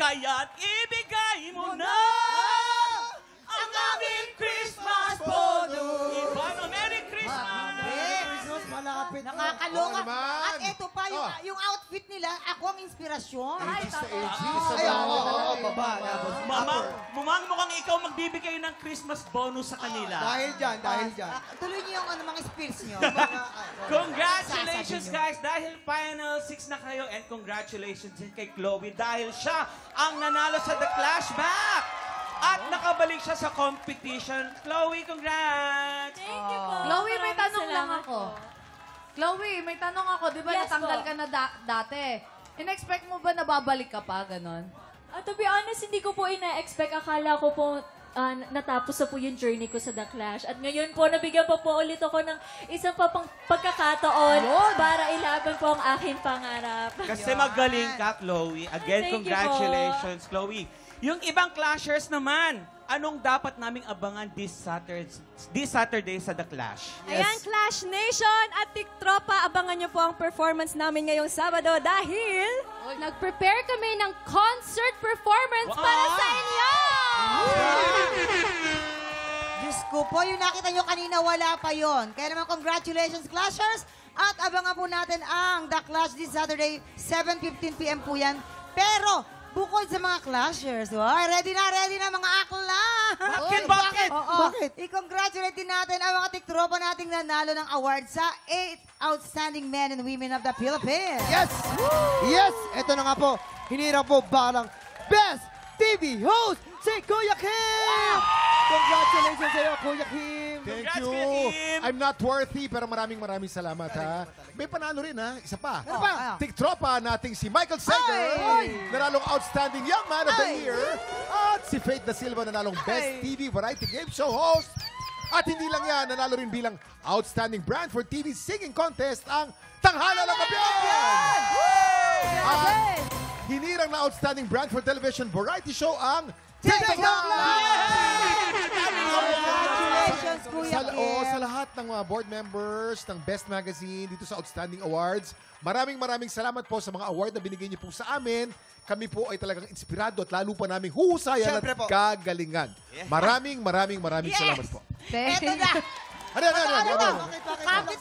Kaya't ibigay mo na ang aming Christmas bonus. Ivano, Merry Christmas! Malapit. Nakakaloka. naman. At ito pa, yung outfit nila, ako ang inspirasyon. Ages to ages. Ay, baba. Mukhang ikaw magbibigay ng Christmas bonus sa kanila. Dahil dyan. Tuloy niyo yung mga spears niyo. Congratulations, guys! Dahil final 6 na kayo, and congratulations din kay Chloe dahil siya ang nanalo sa The Clash Back! At nakabalik siya sa competition. Chloe, congrats! Thank you po. Chloe, may Maraming tanong lang salamat ako. po. Chloe, may tanong ako. Di ba Yes, natanggal po. ka na dati? In-expect mo ba na babalik ka pa, ganon? To be honest, hindi ko po ina-expect. Akala ko po natapos na po yung journey ko sa The Clash. At ngayon po, nabigyan pa po ulit ako ng isang pa pang pagkakataon para ilaban po ang aking pangarap. Kasi magaling ka, Chloe. Again, Thank you congratulations, Chloe. Yung ibang Clashers naman, anong dapat naming abangan this Saturday sa The Clash? Ayan, Clash Nation at TikTropa, abangan niyo po ang performance namin ngayong Sabado dahil Nag-prepare kami ng concert performance para sa inyo! Diyos ko po, yung nakita nyo kanina, wala pa yon. Kaya naman, congratulations, Clashers! At abangan po natin ang The Clash this Saturday, 7:15 p.m. po yan. Pero, bukod sa mga Clashers, ready na mga akla! Bakit? Bakit? I-congratulate din natin ang mga tiktropa nating nanalo ng award sa 8 Outstanding Men and Women of the Philippines. Yes! Yes! Ito na nga po. Hinirang po balang Best TV Host si Kuya Kim! Congratulations sa'yo, Kuya Kim! Thank Congrats, you. Kuya Kim. I'm not worthy, pero maraming salamat, ha. May panalo rin, ha. Isa pa. Ano pa? TikTropa nating si Michael Sager, nanalong Outstanding Young Man of the Year. At si Faith Da Silva, nanalong Best TV Variety Game Show Host. At hindi lang yan, nanalo rin bilang Outstanding Brand for TV Singing Contest ang Tanghala ng Kampiyon! At hinirang na Outstanding Brand for Television Variety Show ang TikTok Congratulations, Kuya Kim! Sa lahat ng mga board members ng Best Magazine dito sa Outstanding Awards, maraming salamat po sa mga award na binigay niyo po sa amin. Kami po ay talagang inspirado at lalo pa namin huhusayan at kagalingan. Maraming salamat po. Eto na! Ano?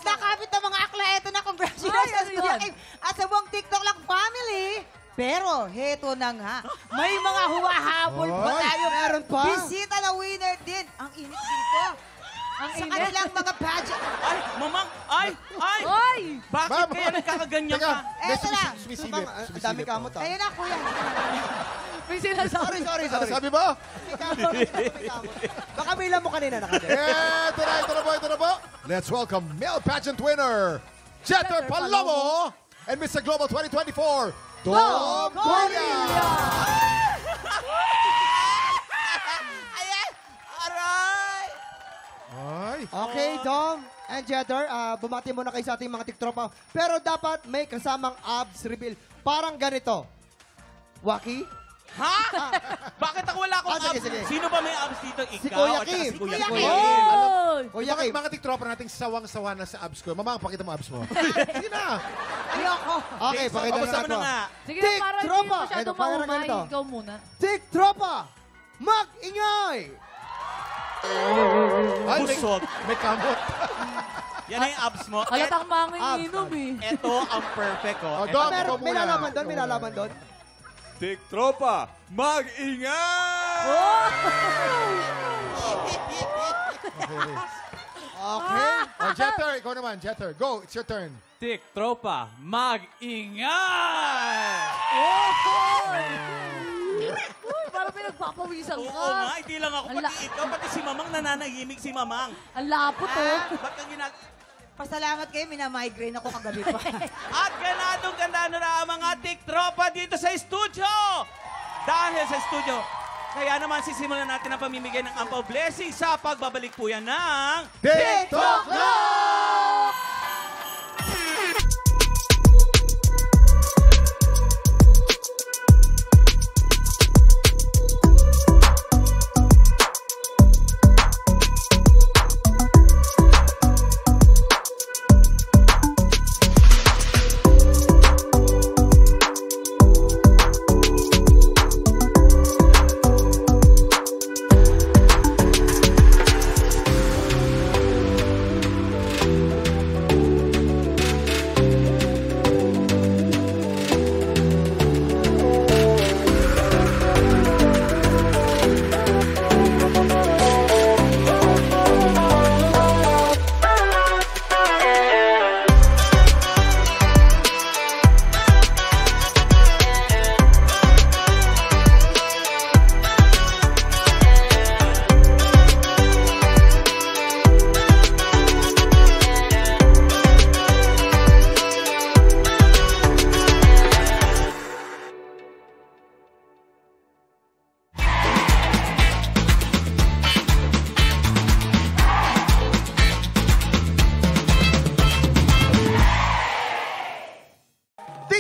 Kapit na mga akla. Eto na, congratulations, Kuya Kim! At sa buong TikTok lang family, pero, heto na nga. May mga huwahabol pa tayo. Meron pa? Bisita na winner din. Ang init dito. Sa kanilang mga pageant. Ay, mamang! Ay! Bakit kaya nagkakaganyan ka? Eto na. Sumisilip. Ang dami kamot, ha? Ayun na, Kuya. May sinasabi. Sorry. Ano sabi mo? Baka may mo kanina nakadip. Ito na po. Let's welcome male pageant winner, Jeter Palomo, and Mr. Global 2024, Dom Coria! Ayan! Aray! Ay. Okay, Dom and Jeter, bumati muna kayo sa ating mga tiktropa. Pero dapat may kasamang abs reveal. Parang ganito. Waki? Ha? Bakit ako wala akong abs? Sige. Sino ba may abs dito? Ikaw Si Kuya at saka Kim. si Kuya Kuya Kim. Kim. Kuya Kim. Mga tiktropa nating sawang-sawa na sa abs ko. Mamang, pakita mo abs mo. Sige na. Ayoko. Okay, pakita Kamusta na mo na nga? Sige, Tik, para hindi tropa. masyado Ito, parang maumay. ganito. Ikaw muna. Tiktropa! Mag-ingay! Ay, Busog. may kamot. Yan na yung abs mo. Halatang manginginom eh. Ito ang perfect, Oh, oh. Dom, May ikaw muna. lalaman doon. TikTropa, mag-ingat! Okay. Oh, Jeter, ikaw naman. Jeter, go. It's your turn. TikTropa, mag-ingat! Uy, parang pinagpapawisan Oo ka. nga, hindi lang ako. Pati ikaw, pati si Mamang nananahimik si Mamang. Ang lapot oh. Ba't kang Pasalamat kayo, minamigraine ako kagabi pa. At ganadong ganda na ang mga tiktropa dito sa studio. Dahil sa studio, kaya naman sisimulan natin ang pamimigay ng ampaw blessing sa pagbabalik po yan ng TikTok Live!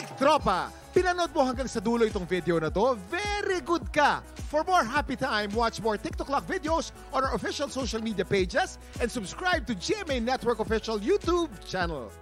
TikTropa! Pinanood mo hanggang sa dulo itong video na to? Very good ka! For more happy time, watch more TikTok videos on our official social media pages and subscribe to GMA Network official YouTube channel.